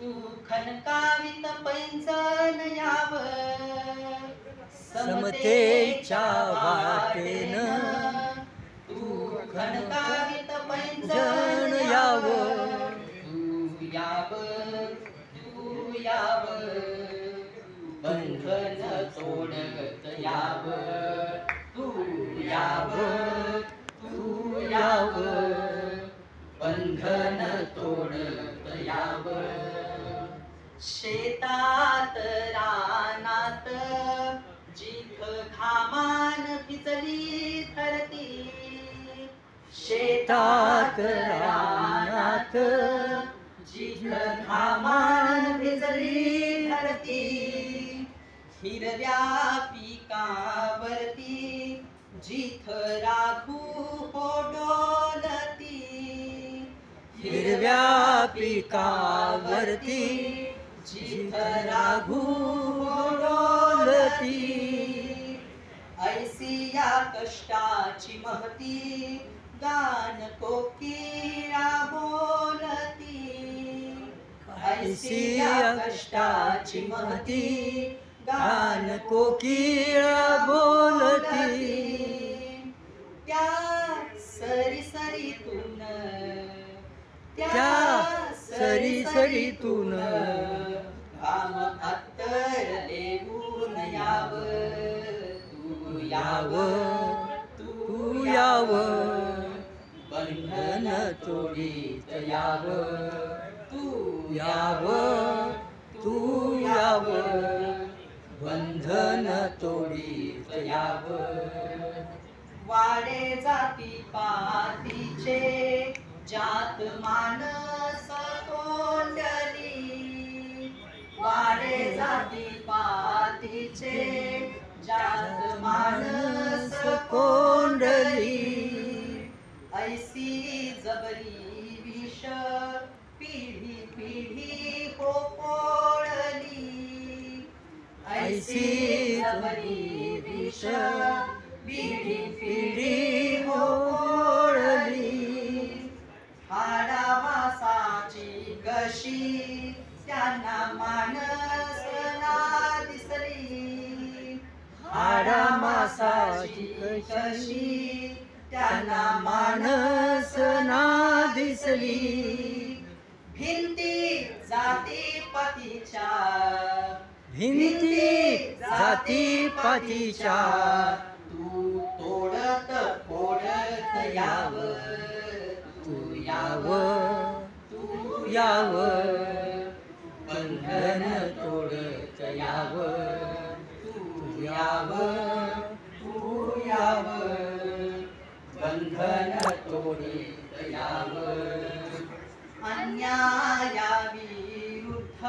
तू खनकावित पैंजण याव समतेच्या वाटेनं तू खनकावित पैंजण जण याव यावं. तू याव तू याव बंधन तोडत याव तू याव तू याव बंधन तोडत याव शेतात रानात जिथ घामान भिजली धरती शेतात रानात जिथ घामान भिजली धरती हिरव्या पिकावरती जिथ राखू हो डोलती हिरव्या पिकावरती जिथ राघू डोलती. ऐसी या कष्टाची महती गान कोकिळा बोलती ऐसी या कष्टाची महती गान कोकिळा बोलती. त्या सरी सरीतून त्या सरी सरीतून घाम अत्तरले ऊन याव तू याव तू याव बंधन तोडीत याव तू याव तू याव बंधन तोडीत याव वाडे जाती पातीचे जात मानस कोंडली वाडे जाती पातीचे जात मानस कोंडली ऐसी जबरी विष पिढी पिढी हो पोळली ऐसी जबरी विष पिढी पिढी हो पोळली हाडामासाची कशी त्यांना मानस ना दिसली हाडामासाची कशी त्यांना मानस ना दिसली. भिंती जाती पतीच्या भिंती जाती पातीच्या तू तोडत फोडत याव तू याव तू याव बंधन तोडत याव तू याव तू याव बंधन तोडत याव अन्यायाविरुद्ध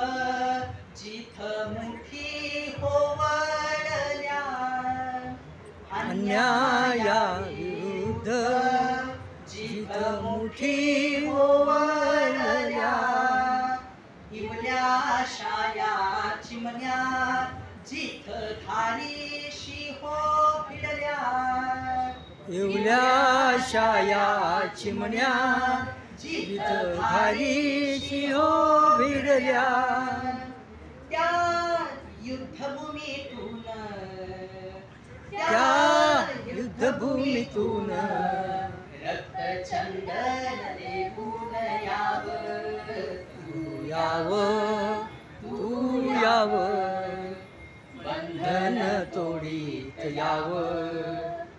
जिथ मुठी होवळल्या अन्यायाविरुद्ध जिथ मुठी होवळल्या इवल्या शाया चिमण्या जिथ धारीशी हो भिडल्या इवल्या शाया चिमण्या जिथ भारीशी हो भिडल्या त्या युद्धभूमीतून त्या युद्धभूमीतून रक्तचंदन लेपून याव तू याव तू याव बंधन तोडीत याव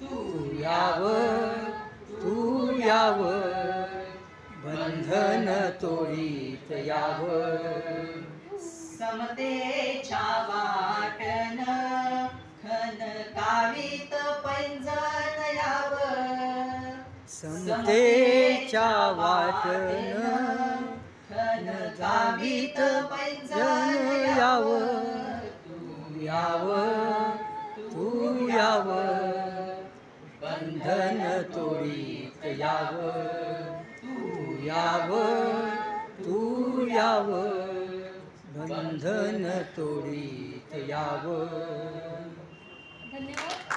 तू याव तू याव बंधन तोडीत याव समतेच्या वाटन खनकावित पैंजण याव समतेच्या वाटन खनकावित पैंजण याव तू याव तू याव बंधन तोडीत याव तू याव तू याव बंधन तोडीत याव. धन्यवाद.